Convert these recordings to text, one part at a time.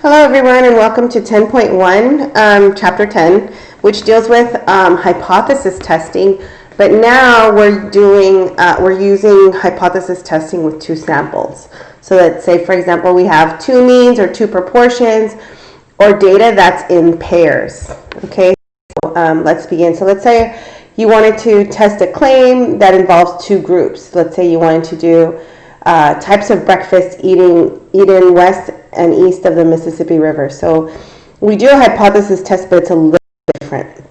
Hello everyone and welcome to 10.1, chapter 10, which deals with hypothesis testing, but now we're using hypothesis testing with two samples. So let's say, for example, we have two means or two proportions or data that's in pairs. Okay, so let's begin. So let's say you wanted to test a claim that involves two groups. Let's say you wanted to do types of breakfast eaten west and east of the Mississippi River. So we do a hypothesis test, but it's a little different.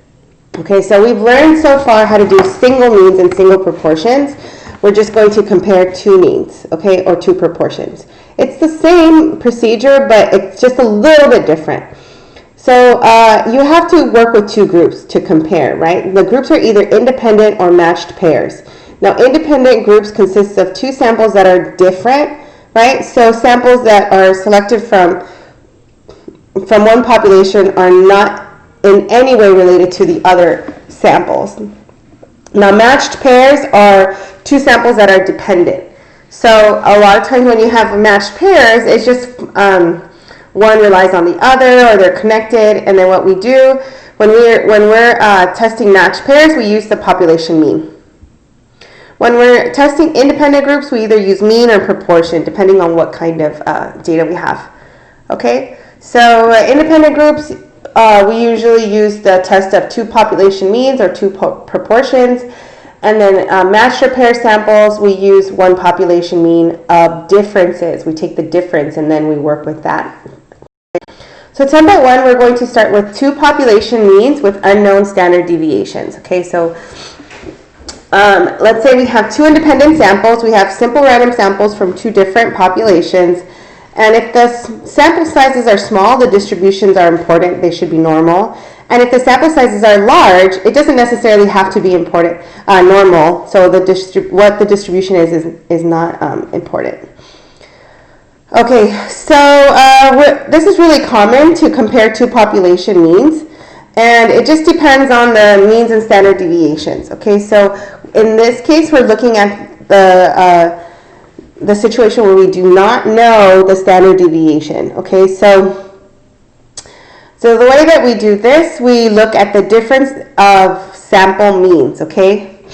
Okay, so we've learned so far how to do single means and single proportions. We're just going to compare two means, okay, or two proportions. It's the same procedure, but it's just a little bit different. So you have to work with two groups to compare, right? The groups are either independent or matched pairs. Now, independent groups consist of two samples that are different, right? So samples that are selected from one population are not in any way related to the other samples. Now, matched pairs are two samples that are dependent. So a lot of times when you have matched pairs, it's just one relies on the other, or they're connected. And then what we do when we're testing matched pairs, we use the population mean. When we're testing independent groups, we either use mean or proportion, depending on what kind of data we have. Okay, so independent groups, we usually use the test of two population means or two proportions. And then matched or pair samples, we use one population mean of differences. We take the difference and then we work with that. So 10.1, we're going to start with two population means with unknown standard deviations. Okay, so let's say we have two independent samples. We have simple random samples from two different populations. And if the sample sizes are small, the distributions are important. They should be normal. And if the sample sizes are large, it doesn't necessarily have to be normal. So what the distribution is not important. Okay, so this is really common to compare two population means. And it just depends on the means and standard deviations. Okay, so in this case, we're looking at the situation where we do not know the standard deviation. Okay, so the way that we do this, we look at the difference of sample means. Okay,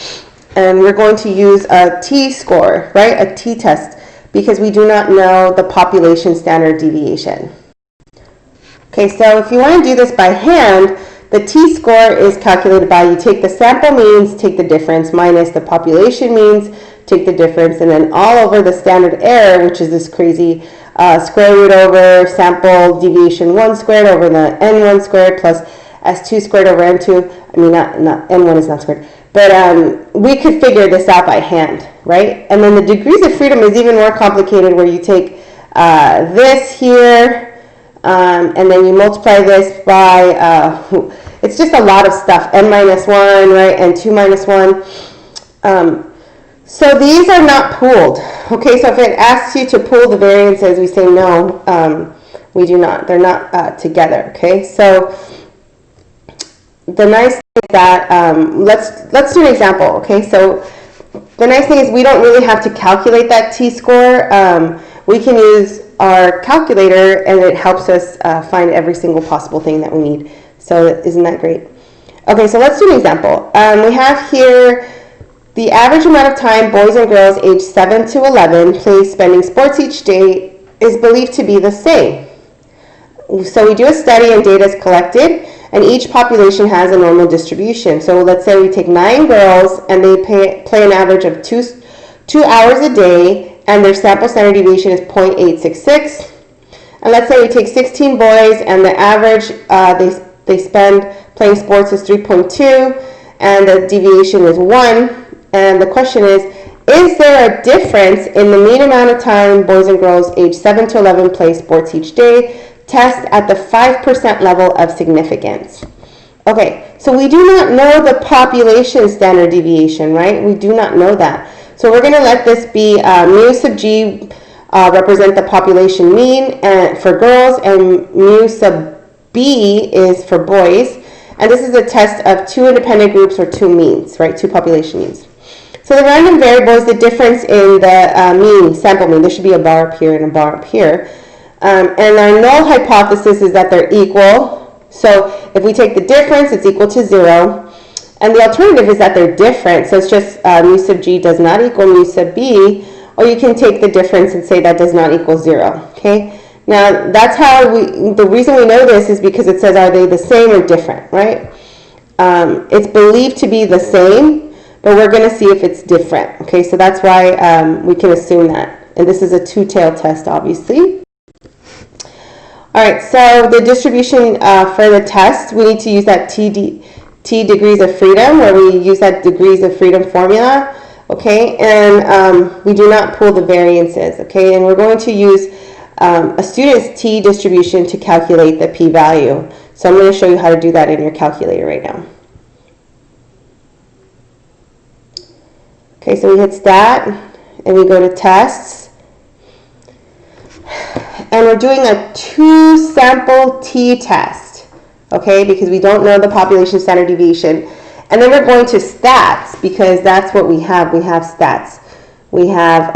and we're going to use a t-score, right? A t-test, because we do not know the population standard deviation. Okay, so if you want to do this by hand, the t-score is calculated by you take the sample means, take the difference, minus the population means, take the difference, and then all over the standard error, which is this crazy square root over sample deviation 1 squared over the n1 squared plus s2 squared over n2. I mean, not n1 is not squared. But we could figure this out by hand, right? And then the degrees of freedom is even more complicated, where you take this here, and then you multiply this by, it's just a lot of stuff, n minus 1, right, and 2 minus 1. So these are not pooled. Okay, so if it asks you to pool the variances, we say no, we do not. They're not together, okay? So the nice thing is that, let's do an example, okay? So the nice thing is we don't really have to calculate that t-score. We can use our calculator, and it helps us find every single possible thing that we need. So isn't that great? Okay, so let's do an example. We have here the average amount of time boys and girls aged 7 to 11 play spending sports each day is believed to be the same. So we do a study and data is collected, and each population has a normal distribution. So let's say we take 9 girls and they play an average of 2 hours a day, and their sample standard deviation is 0.866. And let's say we take 16 boys and the average they spend playing sports is 3.2, and the deviation is 1. And the question is there a difference in the mean amount of time boys and girls aged 7 to 11 play sports each day? Test at the 5% level of significance. Okay, so we do not know the population standard deviation, right? We do not know that. So we're going to let this be mu sub g represent the population mean for girls, and mu sub b is for boys. And this is a test of two independent groups or two means, right? Two population means. So the random variable is the difference in the mean, sample mean. There should be a bar up here and a bar up here. And our null hypothesis is that they're equal. So if we take the difference, it's equal to 0. And the alternative is that they're different. So it's just mu sub g does not equal mu sub b. Or you can take the difference and say that does not equal 0. Okay? Now, that's how the reason we know this is because it says, are they the same or different, right? It's believed to be the same, but we're going to see if it's different. Okay, so that's why we can assume that. And this is a two-tailed test, obviously. All right, so the distribution for the test, we need to use that T degrees of freedom, where we use that degrees of freedom formula. Okay, and we do not pull the variances. Okay, and we're going to use a student's T distribution to calculate the p-value. So I'm going to show you how to do that in your calculator right now. Okay, so we hit stat, and we go to tests. And we're doing a 2-sample t-test, okay, because we don't know the population standard deviation. And then we're going to stats, because that's what we have. We have stats. We have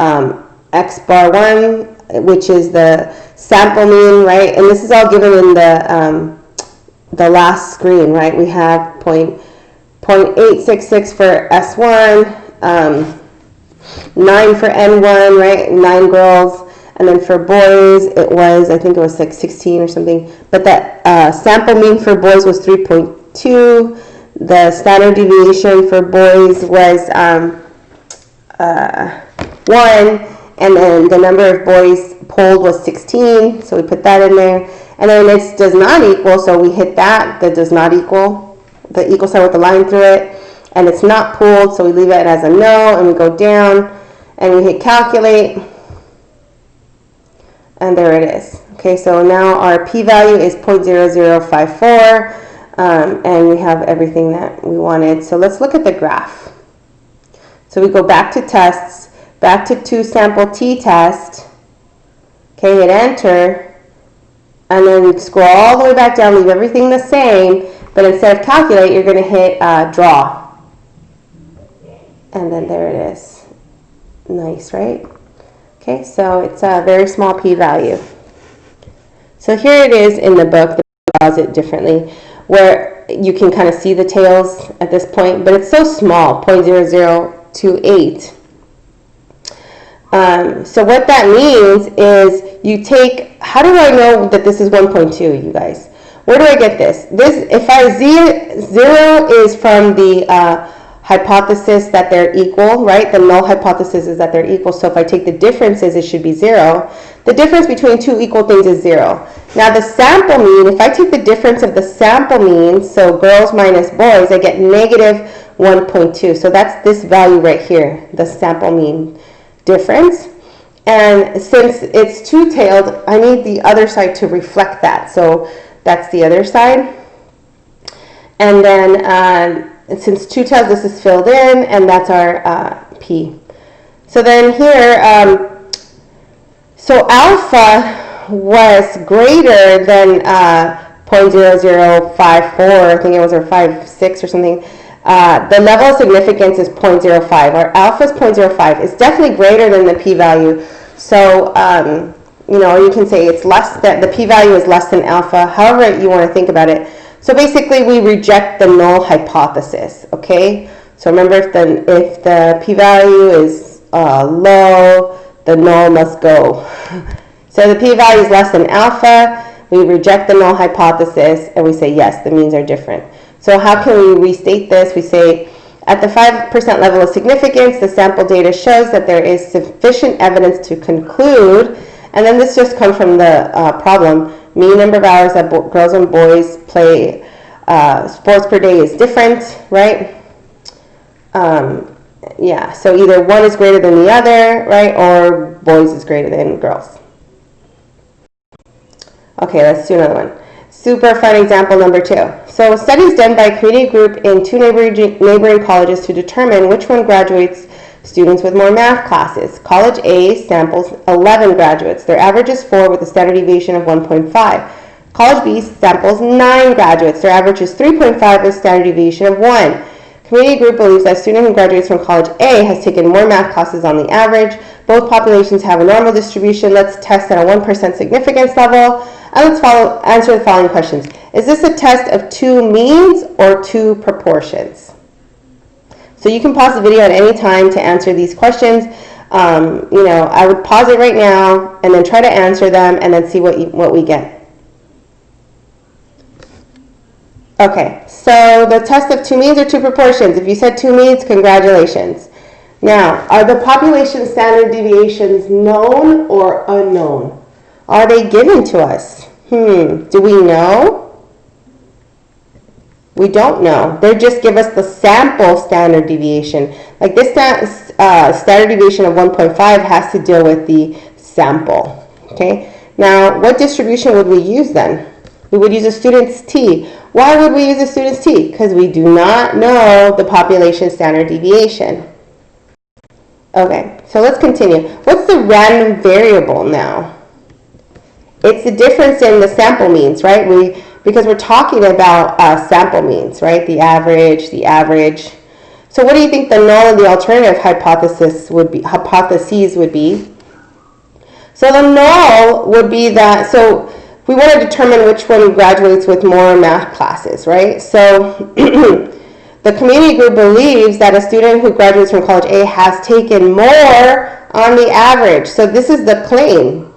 x bar 1, which is the sample mean, right? And this is all given in the last screen, right? We have 0.866 for S1, 9 for N1, right? 9 girls. And then for boys, it was, I think it was like 16 or something. But that sample mean for boys was 3.2. The standard deviation for boys was 1. And then the number of boys polled was 16. So we put that in there. And then it does not equal, so we hit that does not equal. The equal sign with the line through it. And it's not pooled, so we leave it as a no. And we go down, and we hit calculate. And there it is. Okay, so now our p-value is 0.0054, and we have everything that we wanted. So let's look at the graph. So we go back to tests, back to 2-sample t-test. Okay, hit enter, and then we scroll all the way back down, leave everything the same, but instead of calculate, you're going to hit draw. And then there it is. Nice, right? Okay, so it's a very small p-value. So here it is in the book. The book draws it differently, where you can kind of see the tails at this point, but it's so small, 0.0028. So what that means is you take, how do I know that this is 1.2, you guys? Where do I get this? If I zero is from the hypothesis that they're equal, right? The null hypothesis is that they're equal. So if I take the differences, it should be 0. The difference between two equal things is 0. Now the sample mean, if I take the difference of the sample means, so girls minus boys, I get negative 1.2. So that's this value right here, the sample mean difference. And since it's two-tailed, I need the other side to reflect that. So that's the other side. And then and since two-tailed, this is filled in, and that's our P. So then here, so alpha was greater than 0.0054, I think it was, or 56 or something. The level of significance is 0.05. Our alpha is 0.05. It's definitely greater than the p-value. So, you know, you can say it's less than, the p-value is less than alpha, however you want to think about it. So basically, we reject the null hypothesis, okay? So remember, if the p-value is low, the null must go. So the p-value is less than alpha, we reject the null hypothesis, and we say, yes, the means are different. So how can we restate this? We say, at the 5% level of significance, the sample data shows that there is sufficient evidence to conclude, and then this just comes from the problem, mean number of hours that girls and boys play sports per day is different, right? Yeah, so either one is greater than the other, right, or boys is greater than girls. Okay, let's do another one. Super fun example number 2. So studies done by a community group in 2 neighboring colleges to determine which one graduates students with more math classes. College A samples 11 graduates. Their average is 4 with a standard deviation of 1.5. College B samples 9 graduates. Their average is 3.5 with a standard deviation of 1. Community group believes that a student who graduates from college A has taken more math classes on the average. Both populations have a normal distribution. Let's test at a 1% significance level. And let's answer the following questions. Is this a test of two means or two proportions? So you can pause the video at any time to answer these questions. I would pause it right now and then try to answer them and then see what we get. Okay, so the test of two means or two proportions. If you said two means, congratulations. Now, are the population standard deviations known or unknown? Are they given to us? Do we know? We don't know. They just give us the sample standard deviation. Like this standard deviation of 1.5 has to deal with the sample. Okay. Now, what distribution would we use then? We would use a student's t. Why would we use a student's t? Because we do not know the population standard deviation. Okay, so let's continue. What's the random variable now? It's the difference in the sample means, right? Because we're talking about sample means, right? The average. So what do you think the null and the alternative hypotheses would be? So the null would be that, so we want to determine which one graduates with more math classes, right? So the community group believes that a student who graduates from college A has taken more on the average. So this is the claim,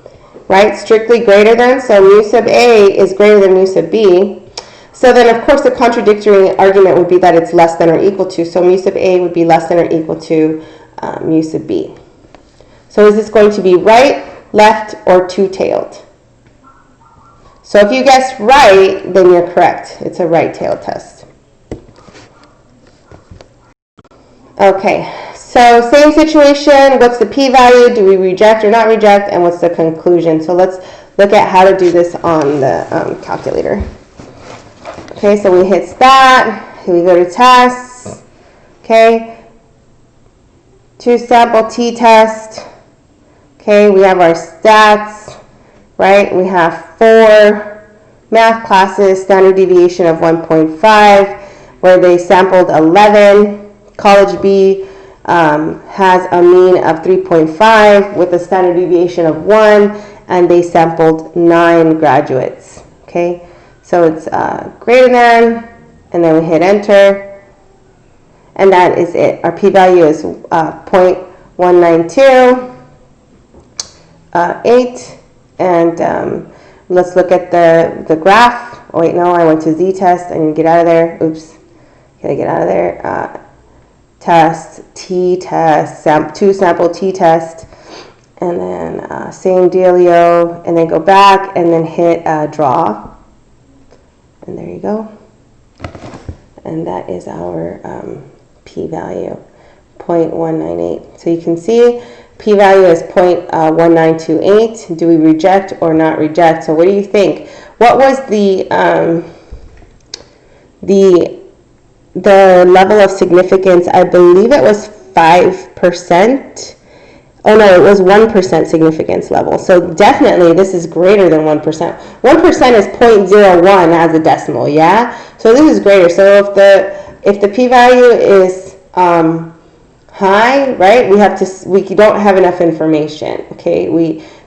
right? Strictly greater than, so mu sub A is greater than mu sub B. So then, of course, the contradictory argument would be that it's less than or equal to. So mu sub A would be less than or equal to mu sub B. So is this going to be right, left, or two-tailed? So if you guessed right, then you're correct. It's a right-tailed test. Okay, so same situation. What's the p-value? Do we reject or not reject? And what's the conclusion? So let's look at how to do this on the calculator. Okay, so we hit stat. Here we go to tests. Okay, two sample t-test. Okay, we have our stats, right? We have 4 math classes, standard deviation of 1.5, where they sampled 11. College B has a mean of 3.5 with a standard deviation of 1, and they sampled 9 graduates. Okay, so it's greater than, and then we hit enter, and that is it. Our p-value is 0.192. 8, and let's look at the graph. Oh wait, no, I went to z-test. I need to get out of there. Oops. Can I get out of there? Test, t-test, two sample t-test, and then same dealio, and then go back and then hit draw. And there you go. And that is our p-value, 0.198. So you can see p-value is 0.1928. Do we reject or not reject? So what do you think? What was the level of significance? I believe it was 5%. Oh no, it was 1% significance level. So definitely this is greater than 1%. 1% is 0.01 as a decimal, yeah? So this is greater. So if the p-value is high, right? We don't have enough information. Okay,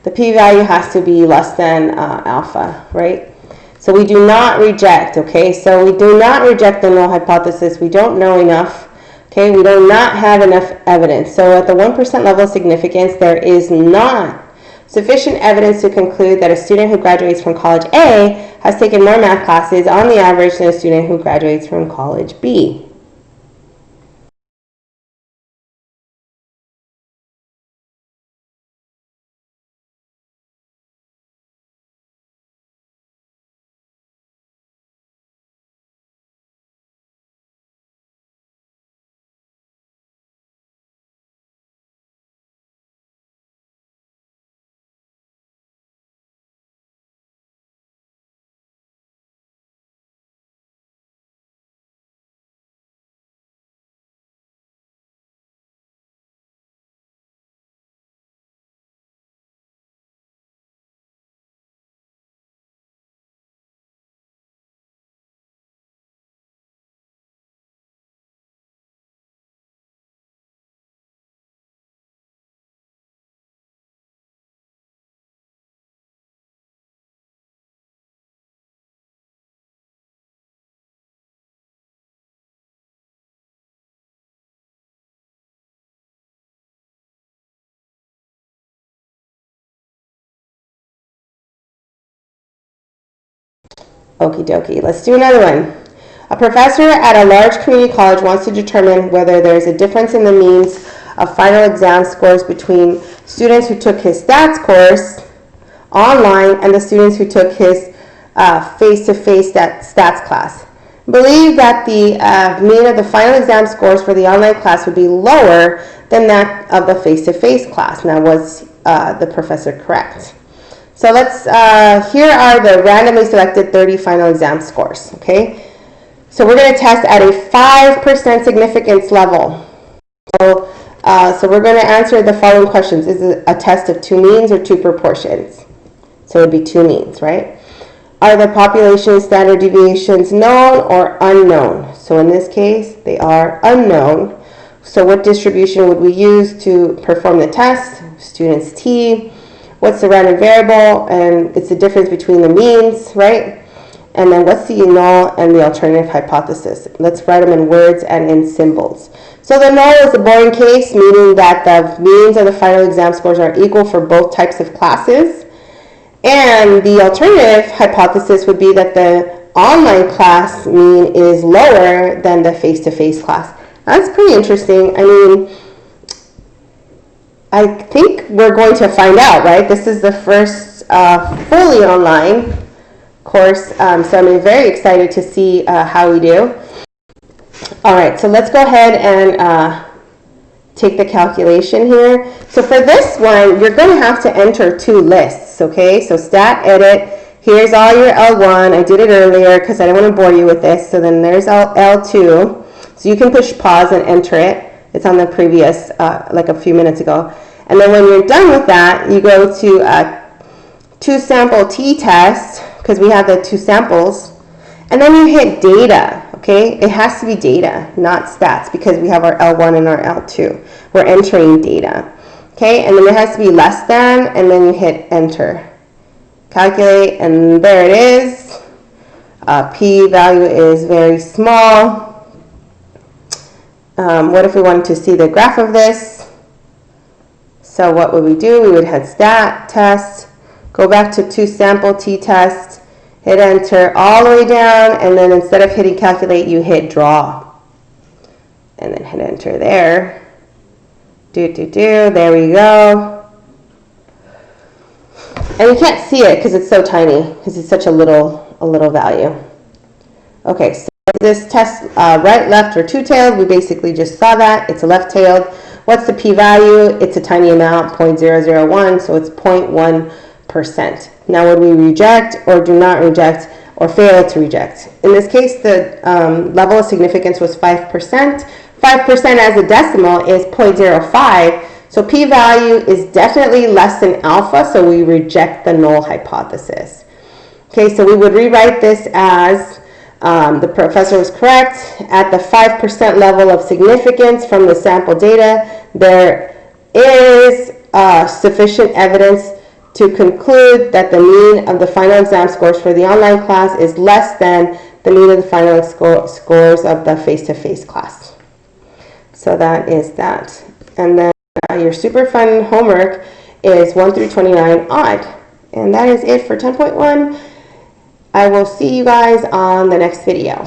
the p-value has to be less than alpha, right? So we do not reject. Okay, so we do not reject the null hypothesis. We don't know enough. Okay, we do not have enough evidence. So at the 1% level of significance, there is not sufficient evidence to conclude that a student who graduates from college A has taken more math classes on the average than a student who graduates from college B. Okie dokie. Let's do another one. A professor at a large community college wants to determine whether there is a difference in the means of final exam scores between students who took his stats course online and the students who took his face-to-face stats class. Believe that the mean of the final exam scores for the online class would be lower than that of the face-to-face class. Now, was the professor correct? So let's, here are the randomly selected 30 final exam scores, okay? So we're going to test at a 5% significance level. So we're going to answer the following questions. Is it a test of two means or two proportions? So it would be two means, right? Are the population standard deviations known or unknown? So in this case, they are unknown. So what distribution would we use to perform the test? Students T. What's the random variable? And it's the difference between the means, right? And then what's the null and the alternative hypothesis? Let's write them in words and in symbols. So the null is a boring case, meaning that the means of the final exam scores are equal for both types of classes. And the alternative hypothesis would be that the online class mean is lower than the face-to-face class. That's pretty interesting. I mean, I think we're going to find out, right? This is the first fully online course, so I'm very excited to see how we do. All right, so let's go ahead and take the calculation here. So for this one, you're going to have to enter two lists, okay? So stat edit, here's all your L1. I did it earlier because I don't want to bore you with this. So then there's L2. So you can push pause and enter it. It's on the previous, like a few minutes ago. And then when you're done with that, you go to two sample t-test, because we have the two samples. And then you hit data, okay? It has to be data, not stats, because we have our L1 and our L2. We're entering data, okay? And then it has to be less than, and then you hit enter. Calculate, and there it is. P value is very small. What if we wanted to see the graph of this? So what would we do? We would hit stat, test, go back to two sample t-test, hit enter all the way down, and then instead of hitting calculate, you hit draw. And then hit enter there. There we go. And you can't see it because it's so tiny, because it's such a little value. Okay, so this test right, left, or two-tailed, we basically just saw that. It's a left-tailed. What's the p-value? It's a tiny amount, 0.001, so it's 0.1%. Now, would we reject or do not reject or fail to reject? In this case, the level of significance was 5%. 5% as a decimal is 0.05. So p-value is definitely less than alpha, so we reject the null hypothesis. Okay, so we would rewrite this as the professor was correct. At the 5% level of significance from the sample data, there is sufficient evidence to conclude that the mean of the final exam scores for the online class is less than the mean of the final scores of the face-to-face class. So that is that. And then your super fun homework is 1 through 29 odd. And that is it for 10.1. I will see you guys on the next video.